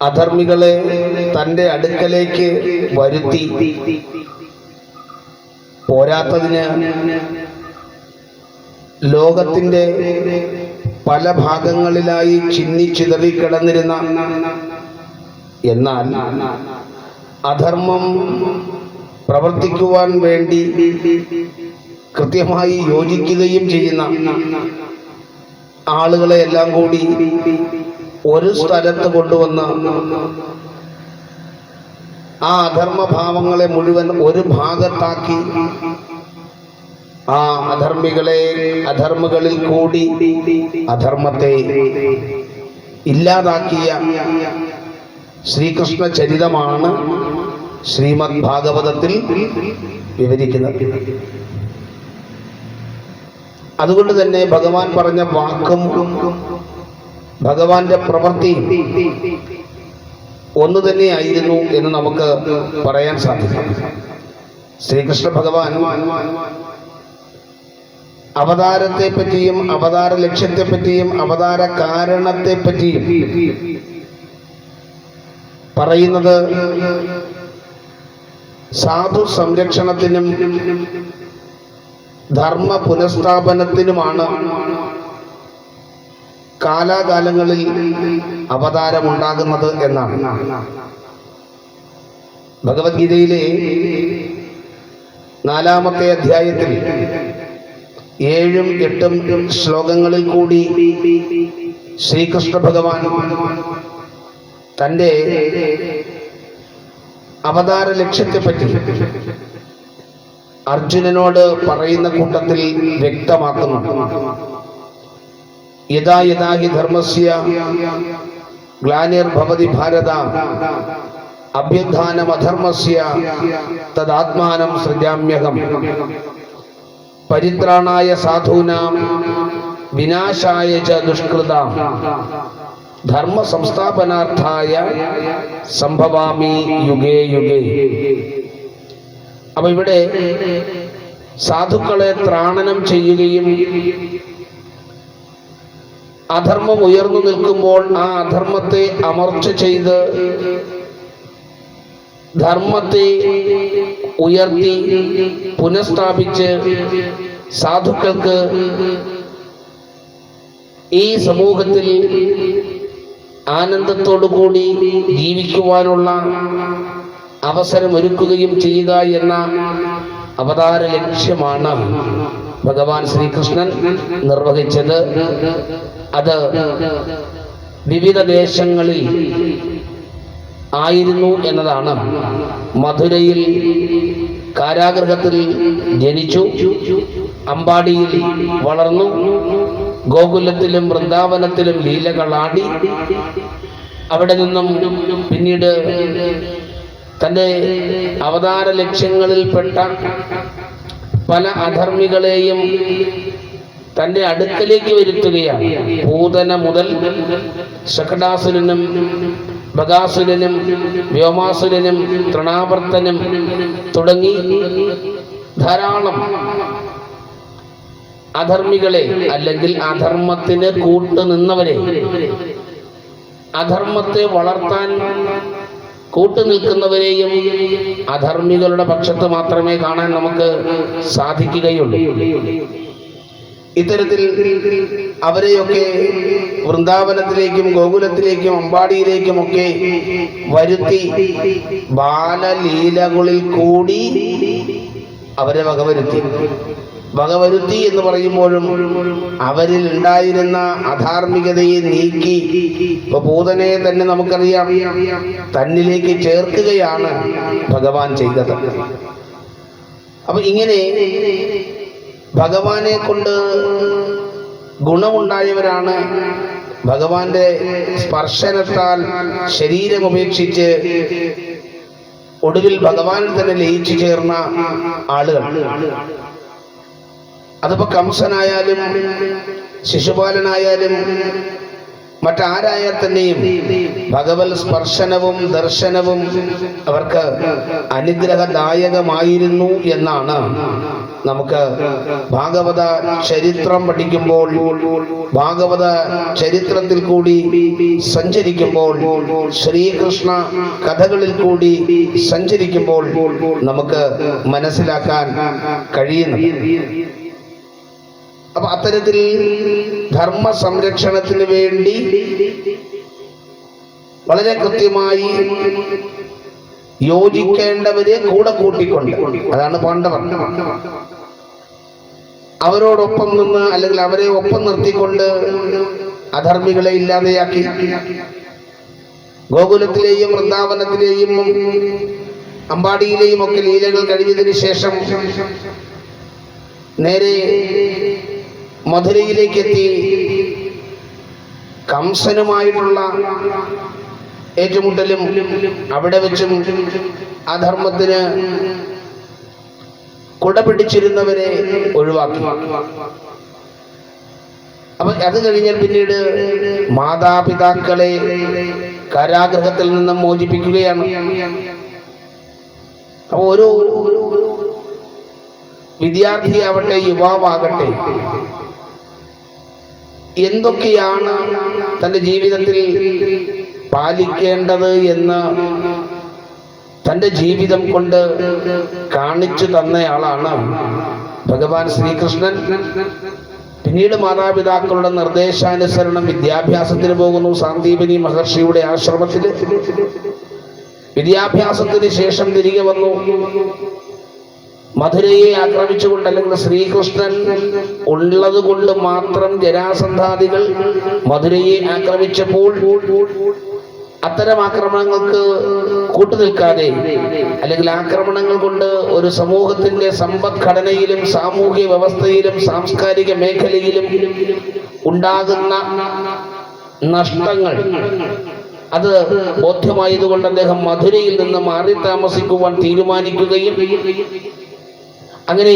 അധർമ്മികളെ തൻ്റെ അടുക്കലേക്ക് വരുത്തി. പോരാത്തതിന് ലോകത്തിൻ്റെ പല ഭാഗങ്ങളിലായി ചിന്നിച്ചിതറിക്കിടന്നിരുന്ന, എന്നാൽ അധർമ്മം പ്രവർത്തിക്കുവാൻ വേണ്ടി കൃത്യമായി യോജിക്കുകയും ചെയ്യുന്ന ആളുകളെ എല്ലാം കൂടി ഒരു സ്ഥലത്ത് കൊണ്ടുവന്ന് ആ അധർമ്മഭാവങ്ങളെ മുഴുവൻ ഒരു ഭാഗത്താക്കി ആ അധർമ്മികളിൽ കൂടി അധർമ്മത്തെ ഇല്ലാതാക്കിയ ശ്രീകൃഷ്ണ ചരിതമാണ് ശ്രീമദ് ഭാഗവതത്തിൽ വിവരിക്കുന്നത്. അതുകൊണ്ട് തന്നെ ഭഗവാൻ പറഞ്ഞ വാക്കും ഭഗവാന്റെ പ്രവൃത്തിയും ഒന്ന് തന്നെയായിരുന്നു എന്ന് നമുക്ക് പറയാൻ സാധിക്കും. ശ്രീകൃഷ്ണ ഭഗവാൻ അവതാരത്തെ പറ്റിയും അവതാര ലക്ഷ്യത്തെ പറ്റിയും അവതാര കാരണത്തെ പറ്റിയും പറയുന്നത് സാധു സംരക്ഷണത്തിനും ധർമ്മ പുനഃസ്ഥാപനത്തിനുമാണ് കാലാകാലങ്ങളിൽ അവതാരമുണ്ടാകുന്നത് എന്നാണ്. ഭഗവത്ഗീതയിലെ 4-ാമത്തെ അധ്യായത്തിൽ 7ഉം 8ഉം ശ്ലോകങ്ങളിൽ കൂടി ശ്രീകൃഷ്ണ ഭഗവാൻ തൻ്റെ അവതാര ലക്ഷ്യത്തെപ്പറ്റി അർജുനനോട് പറയുന്ന കൂട്ടത്തിൽ വ്യക്തമാക്കുന്നുണ്ട്. യഥാ യഥാ ഹി ധർമ്മസ്യ ഗ്ലാനിർഭവതി ഭാരത അഭ്യുത്ഥാനമധർമ്മസ്യ തദാത്മാനം സൃജാമ്യഹം പരിത്രാണായ സാധൂനാം വിനാശായ ച ദുഷ്കൃതാം ധർമ്മ സംസ്ഥാപനാർത്ഥായ സംഭവാമി യുഗേ യുഗേ. അപ്പൊ ഇവിടെ സാധുക്കളെ ത്രാണനം ചെയ്യുകയും അധർമ്മം ഉയർന്നു നിൽക്കുമ്പോൾ ആ അധർമ്മത്തെ അമർച്ച ചെയ്ത് ധർമ്മത്തെ ഉയർത്തി പുനഃസ്ഥാപിച്ച് സാധുക്കൾക്ക് ഈ സമൂഹത്തിൽ ആനന്ദത്തോടുകൂടി ജീവിക്കുവാനുള്ള അവസരമൊരുക്കുകയും ചെയ്യുക എന്ന അവതാര ലക്ഷ്യമാണ് ഭഗവാൻ ശ്രീകൃഷ്ണൻ നിർവഹിച്ചത്. അത് വിവിധ ദേശങ്ങളിൽ ആയിരുന്നു എന്നതാണ്. മധുരയിൽ കാരാഗൃഹത്തിൽ ജനിച്ചു, അമ്പാടിയിൽ വളർന്നു, ഗോകുലത്തിലും വൃന്ദാവനത്തിലും ലീലകളാടി, അവിടെ നിന്നും പിന്നീട് തൻ്റെ അവതാര ലക്ഷ്യങ്ങളിൽപ്പെട്ട പല അധർമ്മികളെയും തൻ്റെ അടുക്കലേക്ക് വരുത്തുകയാണ്. പൂതന മുതൽ ശകടാസുരനും ബകാസുരനും വ്യോമാസുരനും തൃണാവർത്തനും തുടങ്ങി ധാരാളം അധർമ്മികളെ, അല്ലെങ്കിൽ അധർമ്മത്തിന് കൂട്ടുനിന്നവരെ, അധർമ്മത്തെ വളർത്താൻ കൂട്ടുനിൽക്കുന്നവരെയും അധർമ്മികളുടെ പക്ഷത്ത് മാത്രമേ കാണാൻ നമുക്ക് സാധിക്കുകയുള്ളൂ. ഇത്തരത്തിൽ അവരെയൊക്കെ വൃന്ദാവനത്തിലേക്കും ഗോകുലത്തിലേക്കും അമ്പാടിയിലേക്കുമൊക്കെ വരുത്തി ബാലലീലകളിൽ കൂടി അവരെ വകവരുത്തി എന്ന് പറയുമ്പോഴും അവരിൽ ഉണ്ടായിരുന്ന അധാർമികതയെ നീക്കി, ഇപ്പൊ പൂതനയെ തന്നെ നമുക്കറിയാം, തന്നിലേക്ക് ചേർക്കുകയാണ് ഭഗവാൻ ചെയ്തത്. അപ്പൊ ഇങ്ങനെ ഭഗവാനെ കൊണ്ട് ഗുണമുണ്ടായവരാണ്, ഭഗവാന്റെ സ്പർശനത്താൽ ശരീരം ഉപേക്ഷിച്ച് ഒടുവിൽ ഭഗവാനിൽ തന്നെ ലയിച്ചു ചേർന്ന ആളുകൾ. അതിപ്പോ കംസനായാലും ശിശുപാലനായാലും മറ്റാരായാൽ തന്നെയും ഭഗവത് സ്പർശനവും ദർശനവും അവർക്ക് അനുഗ്രഹദായകമായിരുന്നു എന്നാണ് നമുക്ക് ഭാഗവത ചരിത്രം പഠിക്കുമ്പോൾ, ഭാഗവത ചരിത്രത്തിൽ കൂടി സഞ്ചരിക്കുമ്പോൾ, ശ്രീകൃഷ്ണ കഥകളിൽ കൂടി സഞ്ചരിക്കുമ്പോൾ നമുക്ക് മനസ്സിലാക്കാൻ കഴിയുന്നു. അപ്പൊ അത്തരത്തിൽ ധർമ്മ സംരക്ഷണത്തിന് വേണ്ടി വളരെ കൃത്യമായി യോജിക്കേണ്ടവരെ കൂടെ കൂട്ടിക്കൊണ്ട്, അതാണ് പാണ്ഡവർ, അവരോടൊപ്പം നിന്ന് അല്ലെങ്കിൽ അവരെ ഒപ്പം നിർത്തിക്കൊണ്ട് അധർമ്മികളെ ഇല്ലാതെയാക്കി. ഗോകുലത്തിലെയും വൃന്ദാവനത്തിലെയും അമ്പാടിയിലെയും ഒക്കെ ലീലകൾ കഴിഞ്ഞതിന് ശേഷം നേരെ മധുരയിലേക്ക് എത്തി കംസനുമായിട്ടുള്ള ഏറ്റുമുട്ടലും അവിടെ വെച്ചും അധർമ്മത്തിന് കുടപിടിച്ചിരുന്നവരെ ഒഴിവാക്കി. അപ്പൊ അത് കഴിഞ്ഞാൽ പിന്നീട് മാതാപിതാക്കളെ കാരാഗൃഹത്തിൽ നിന്നും മോചിപ്പിക്കുകയാണ്. അപ്പൊ ഒരു വിദ്യാർത്ഥിയാവട്ടെ യുവാവാകട്ടെ എന്തൊക്കെയാണ് തൻ്റെ ജീവിതത്തിൽ പാലിക്കേണ്ടത് എന്ന് തൻ്റെ ജീവിതം കൊണ്ട് കാണിച്ചു തന്നയാളാണ് ഭഗവാൻ ശ്രീകൃഷ്ണൻ. പിന്നീട് മാതാപിതാക്കളുടെ നിർദ്ദേശാനുസരണം വിദ്യാഭ്യാസത്തിന് പോകുന്നു സാന്ദീപനി മഹർഷിയുടെ ആശ്രമത്തിൽ. വിദ്യാഭ്യാസത്തിന് ശേഷം തിരികെ വന്നു. മധുരയെ ആക്രമിച്ചുകൊണ്ട്, അല്ലെങ്കിൽ ശ്രീകൃഷ്ണൻ ഉള്ളത് കൊണ്ട് മാത്രം ജരാസന്ധാദികൾ മധുരയെ ആക്രമിച്ചപ്പോൾ അത്തരം ആക്രമണങ്ങൾക്ക് കൂട്ടുനിൽക്കാതെ, അല്ലെങ്കിൽ ആക്രമണങ്ങൾ കൊണ്ട് ഒരു സമൂഹത്തിന്റെ സമ്പദ്ഘടനയിലും സാമൂഹിക വ്യവസ്ഥയിലും സാംസ്കാരിക മേഖലയിലും ഉണ്ടാകുന്ന നഷ്ടങ്ങൾ അത് ബോധ്യമായതുകൊണ്ട് അദ്ദേഹം മധുരയിൽ നിന്ന് മാറി താമസിക്കുവാൻ തീരുമാനിക്കുകയും അങ്ങനെ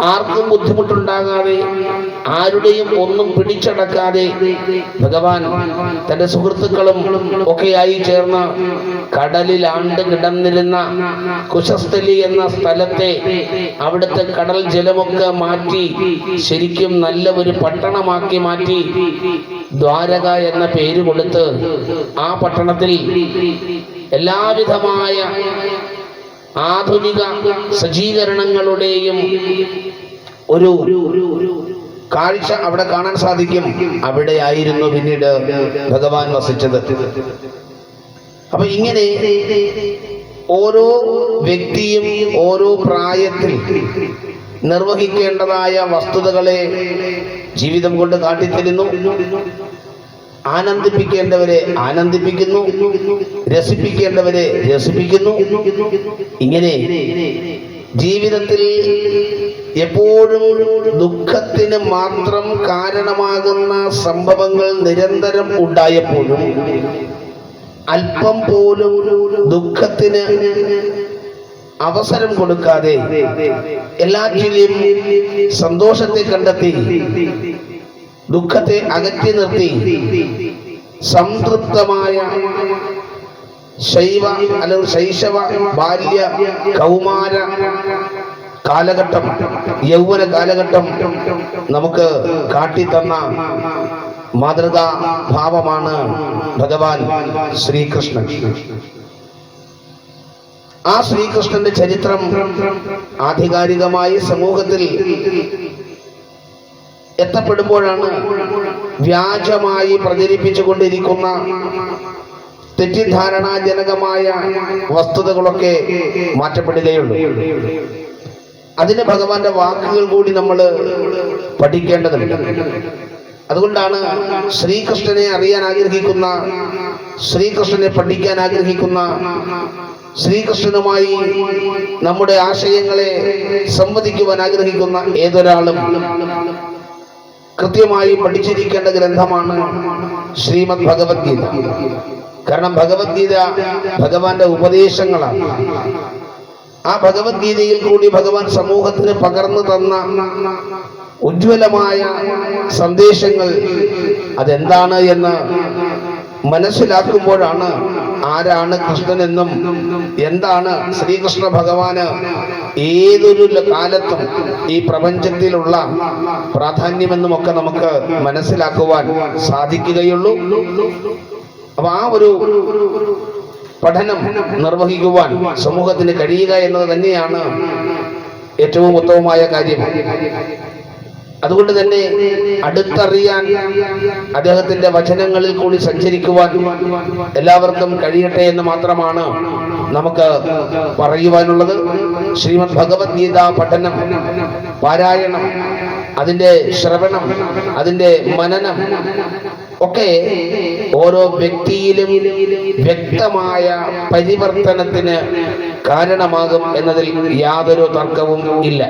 ആർക്കും ബുദ്ധിമുട്ടുണ്ടാകാതെ, ആരുടെയും ഒന്നും പിടിച്ചടക്കാതെ ഭഗവാൻ തന്റെ സുഹൃത്തുക്കളും ഒക്കെയായി ചേർന്ന് കടലിൽ ആണ്ട് കിടന്നിരുന്ന കുശസ്ഥലി എന്ന സ്ഥലത്തെ അവിടുത്തെ കടൽ ജലമൊക്കെ മാറ്റി ശരിക്കും നല്ല ഒരു പട്ടണമാക്കി മാറ്റി ദ്വാരക എന്ന പേര് കൊടുത്ത് ആ പട്ടണത്തിൽ എല്ലാവിധമായ ആധുനിക സജ്ജീകരണങ്ങളുടെയും ഒരു കാഴ്ച അവിടെ കാണാൻ സാധിക്കും. അവിടെയായിരുന്നു പിന്നീട് ഭഗവാൻ വസിച്ചത്. അപ്പൊ ഇങ്ങനെ ഓരോ വ്യക്തിയും ഓരോ പ്രായത്തിൽ നിർവഹിക്കേണ്ടതായ വസ്തുതകളെ ജീവിതം കൊണ്ട് കാട്ടിത്തരുന്നു. ആനന്ദിപ്പിക്കേണ്ടവരെ ആനന്ദിപ്പിക്കുന്നു, രസിപ്പിക്കേണ്ടവരെ രസിപ്പിക്കുന്നു. ഇങ്ങനെ ജീവിതത്തിൽ എപ്പോഴും ദുഃഖത്തിന് മാത്രം കാരണമാകുന്ന സംഭവങ്ങൾ നിരന്തരം ഉണ്ടായപ്പോഴും അല്പം പോലും ദുഃഖത്തിന് അവസരം കൊടുക്കാതെ എല്ലാറ്റിലും സന്തോഷത്തെ കണ്ടെത്തി ദുഃഖത്തെ അകറ്റി നിർത്തി സംതൃപ്തമായ ശൈവ അല്ലെങ്കിൽ ശൈശവ, ബാല്യ, കൗമാര കാലഘട്ടം, യൗവന കാലഘട്ടം നമുക്ക് കാട്ടിത്തന്ന മാതൃകാ ഭാവമാണ് ഭഗവാൻ ശ്രീകൃഷ്ണൻ. ആ ശ്രീകൃഷ്ണന്റെ ചരിത്രം ആധികാരികമായി സമൂഹത്തിൽ എത്തപ്പെടുമ്പോഴാണ് വ്യാജമായി പ്രചരിപ്പിച്ചുകൊണ്ടിരിക്കുന്ന തെറ്റിദ്ധാരണാജനകമായ വസ്തുതകളൊക്കെ മാറ്റപ്പെടുകയുള്ളൂ. അതിന് ഭഗവാന്റെ വാക്കുകൾ കൂടി നമ്മൾ പഠിക്കേണ്ടതുണ്ട്. അതുകൊണ്ടാണ് ശ്രീകൃഷ്ണനെ അറിയാൻ ആഗ്രഹിക്കുന്ന, ശ്രീകൃഷ്ണനെ പഠിക്കാൻ ആഗ്രഹിക്കുന്ന, ശ്രീകൃഷ്ണനുമായി നമ്മുടെ ആശയങ്ങളെ സംവദിക്കുവാൻ ആഗ്രഹിക്കുന്ന ഏതൊരാളും കൃത്യമായി പഠിച്ചിരിക്കേണ്ട ഗ്രന്ഥമാണ് ശ്രീമദ് ഭഗവത്ഗീത. കാരണം ഭഗവത്ഗീത ഭഗവാന്റെ ഉപദേശങ്ങളാണ്. ആ ഭഗവത്ഗീതയിൽ കൂടി ഭഗവാൻ സമൂഹത്തിന് പകർന്നു തന്ന ഉജ്ജ്വലമായ സന്ദേശങ്ങൾ അതെന്താണ് എന്ന് മനസ്സിലാക്കുമ്പോഴാണ് ആരാണ് കൃഷ്ണനെന്നും എന്താണ് ശ്രീകൃഷ്ണ ഭഗവാന് ഏതൊരു കാലത്തും ഈ പ്രപഞ്ചത്തിലുള്ള പ്രാധാന്യമെന്നുമൊക്കെ നമുക്ക് മനസ്സിലാക്കുവാൻ സാധിക്കുകയുള്ളൂ. അപ്പൊ ആ ഒരു പഠനം നിർവഹിക്കുവാൻ സമൂഹത്തിന് കഴിയുക എന്നത് തന്നെയാണ് ഏറ്റവും ഉത്തമമായ കാര്യം. അതുകൊണ്ട് തന്നെ അടുത്തറിയാൻ, അദ്ദേഹത്തിന്റെ വചനങ്ങളിൽ കൂടി സഞ്ചരിക്കുവാൻ എല്ലാവർക്കും കഴിയട്ടെ എന്ന് മാത്രമാണ് നമുക്ക് പറയുവാനുള്ളത്. ശ്രീമദ് ഭഗവത്ഗീത പഠനം, പാരായണം, അതിന്റെ ശ്രവണം, അതിന്റെ മനനം ഒക്കെ ഓരോ വ്യക്തിയിലും വ്യക്തമായ പരിവർത്തനത്തിന് കാരണമാകും എന്നതിൽ യാതൊരു തർക്കവും ഇല്ല.